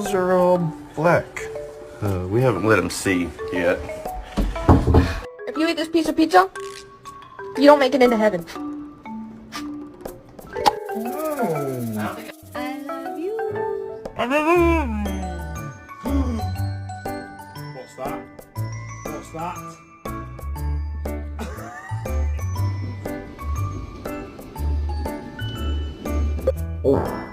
eyes are all black. We haven't let him see yet. If you eat this piece of pizza, you don't make it into heaven. No. I love you. What's that? What's that? Oh.